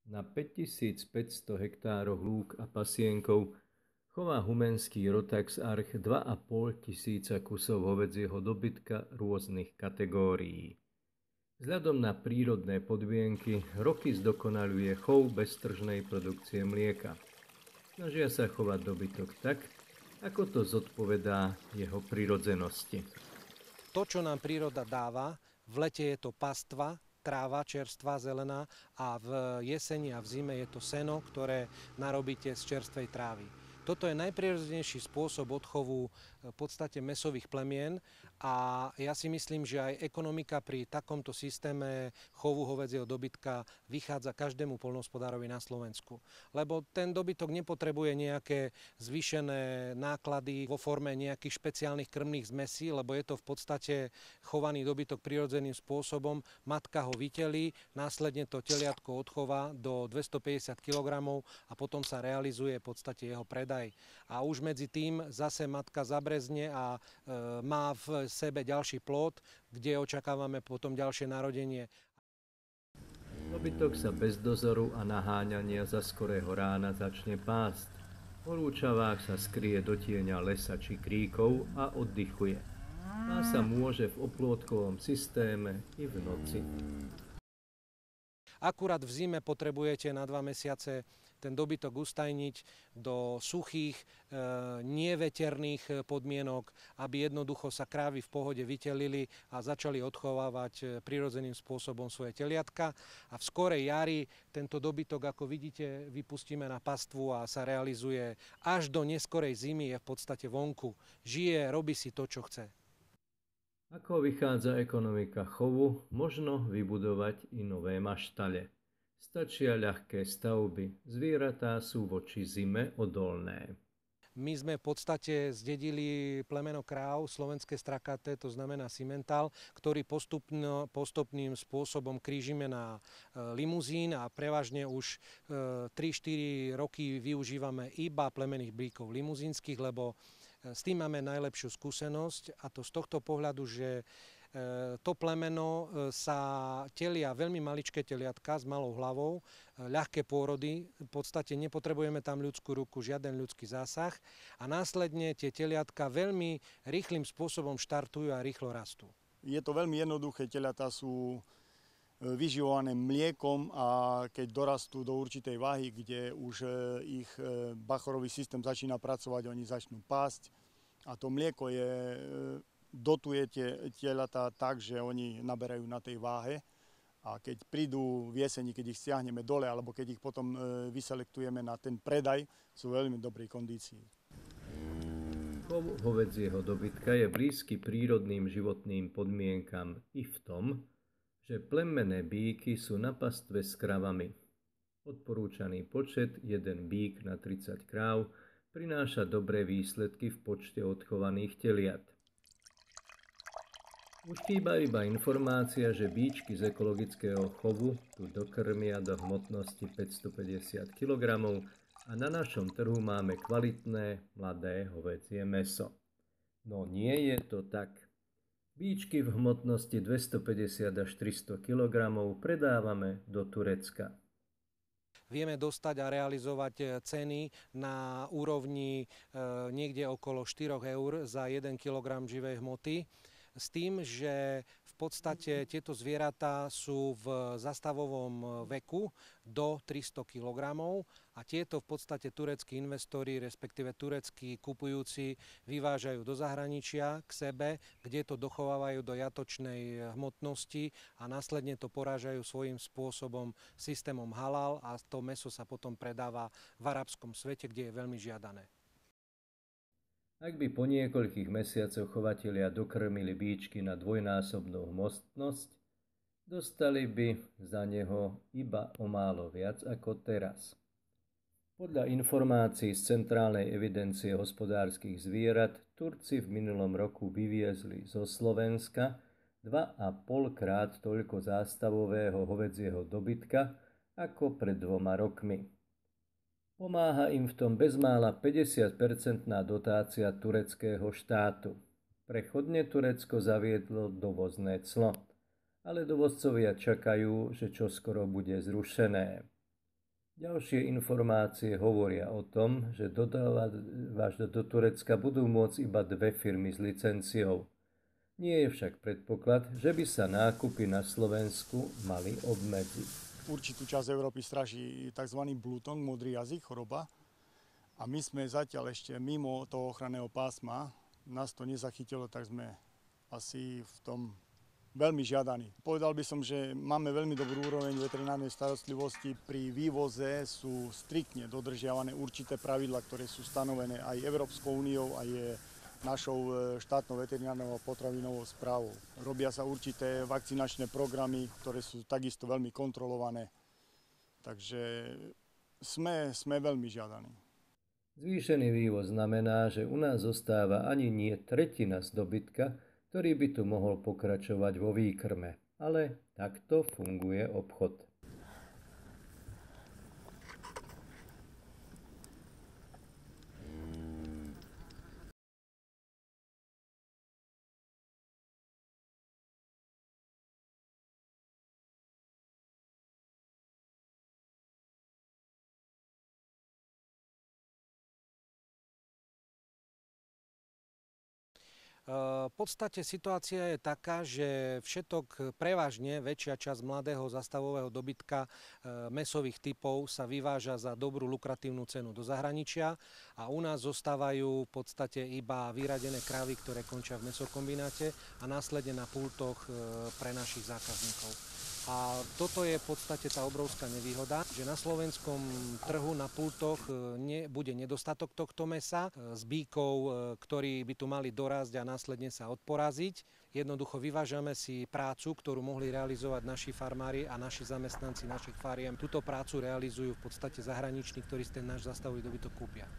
Na 5500 hektároch lúk a pasienkov chová Humenský Rotax Arch 2,5 tisíca kusov hovädzieho dobytka rôznych kategórií. Vzhľadom na prírodné podmienky roky zdokonaľuje chov beztržnej produkcie mlieka. Snažia sa chovať dobytok tak, ako to zodpovedá jeho prirodzenosti. To, čo nám príroda dáva, v lete je to pastva, tráva čerstvá, zelená a v jeseni a v zime je to seno, ktoré narobíte z čerstvej trávy. Toto je najprirodzenejší spôsob odchovu v podstate mäsových plemien a ja si myslím, že aj ekonomika pri takomto systéme chovu hovädzieho dobytka vychádza každému poľnohospodárovi na Slovensku. Lebo ten dobytok nepotrebuje nejaké zvýšené náklady vo forme nejakých špeciálnych krmných zmesí, lebo je to v podstate chovaný dobytok prirodzeným spôsobom. Matka ho vytelí, následne to teliatko odchová do 250 kg a potom sa realizuje v podstate jeho predaj. A už medzi tým zase matka zabrezne a má v sebe ďalší plod, kde očakávame potom ďalšie narodenie. Dobytok sa bez dozoru a naháňania za skorého rána začne pásť. V horúčavách sa skrie do tieňa lesa či kríkov a oddychuje. Pásť sa môže v oplôtkovom systéme i v noci. Akurát v zime potrebujete na 2 mesiace ten dobytok ustajniť do suchých, neveterných podmienok, aby jednoducho sa krávy v pohode vytelili a začali odchovávať prirodzeným spôsobom svoje teliatka. A v skorej jari tento dobytok, ako vidíte, vypustíme na pastvu a sa realizuje až do neskorej zimy, je v podstate vonku. Žije, robí si to, čo chce. Ako vychádza ekonomika chovu, možno vybudovať i nové maštale. Stačia ľahké stavby, zvieratá sú voči zime odolné. My sme v podstate zdedili plemeno kráv, slovenské strakaté, to znamená simentál, ktorý postupným spôsobom krížime na limuzín a prevažne už 3-4 roky využívame iba plemenných bíkov limuzínskych, lebo s tým máme najlepšiu skúsenosť a to z tohto pohľadu, že to plemeno sa telia veľmi maličké teliatka s malou hlavou, ľahké pôrody, v podstate nepotrebujeme tam ľudskú ruku, žiaden ľudský zásah a následne tie teliatka veľmi rýchlym spôsobom štartujú a rýchlo rastú. Je to veľmi jednoduché, teliatá sú vyživované mliekom a keď dorastú do určitej váhy, kde už ich bachorový systém začína pracovať, oni začnú pásť a to mlieko dotuje teliatá tak, že oni naberajú na tej váhe a keď prídu v jeseni, keď ich stiahneme dole alebo keď ich potom vyselektujeme na ten predaj, sú veľmi dobrej kondícii. Chov hovädzieho dobytka je blízky prírodným životným podmienkam i v tom, že plemenné bíky sú na pastve s kravami. Odporúčaný počet 1 bík na 30 kráv prináša dobré výsledky v počte odchovaných teliat. Už chýba iba informácia, že bíčky z ekologického chovu tu dokrmia do hmotnosti 550 kg a na našom trhu máme kvalitné mladé hovädzie mäso. No nie je to tak. Bíčky v hmotnosti 250 až 300 kg predávame do Turecka. Vieme dostať a realizovať ceny na úrovni niekde okolo 4 eur za 1 kg živej hmoty. S tým, že v podstate tieto zvieratá sú v zastavovom veku do 300 kg a tieto v podstate tureckí investori, respektíve tureckí kupujúci vyvážajú do zahraničia k sebe, kde to dochovávajú do jatočnej hmotnosti a následne to porážajú svojím spôsobom systémom halal a to mäso sa potom predáva v arabskom svete, kde je veľmi žiadané. Ak by po niekoľkých mesiacoch chovatelia dokrmili bíčky na dvojnásobnú hmotnosť, dostali by za neho iba o málo viac ako teraz. Podľa informácií z Centrálnej evidencie hospodárskych zvierat Turci v minulom roku vyviezli zo Slovenska 2,5 krát toľko zástavového hovädzieho dobytka ako pred 2 rokmi. Pomáha im v tom bezmála 50% dotácia tureckého štátu. Prechodne Turecko zaviedlo dovozné clo, ale dovozcovia čakajú, že čoskoro bude zrušené. Ďalšie informácie hovoria o tom, že dodávač do Turecka budú môcť iba 2 firmy s licenciou. Nie je však predpoklad, že by sa nákupy na Slovensku mali obmedziť. Určitú časť Európy straší tzv. Bluetongue, modrý jazyk, choroba. A my sme zatiaľ ešte mimo toho ochranného pásma. Nás to nezachytilo, tak sme asi v tom veľmi žiadaní. Povedal by som, že máme veľmi dobrú úroveň veterinárnej starostlivosti. Pri vývoze sú striktne dodržiavané určité pravidlá, ktoré sú stanovené aj Európskou úniou a je našou štátnou veterinárnou a potravinovou správou. Robia sa určité vakcinačné programy, ktoré sú takisto veľmi kontrolované. Takže sme veľmi žiadaní. Zvýšený vývoz znamená, že u nás zostáva ani nie tretina z dobytka, ktorý by tu mohol pokračovať vo výkrme. Ale takto funguje obchod. V podstate situácia je taká, že všetok, prevažne väčšia časť mladého zastavového dobytka mäsových typov sa vyváža za dobrú lukratívnu cenu do zahraničia a u nás zostávajú v podstate iba vyradené krávy, ktoré končia v mäsokombináte a následne na pultoch pre našich zákazníkov. A toto je v podstate tá obrovská nevýhoda, že na slovenskom trhu na pultoch bude nedostatok tohto mäsa z bíkov, ktorí by tu mali dorásť a následne sa odporaziť. Jednoducho vyvážame si prácu, ktorú mohli realizovať naši farmári a naši zamestnanci našich fariem. Túto prácu realizujú v podstate zahraniční, ktorí si ten náš zastavový dobytok kúpia.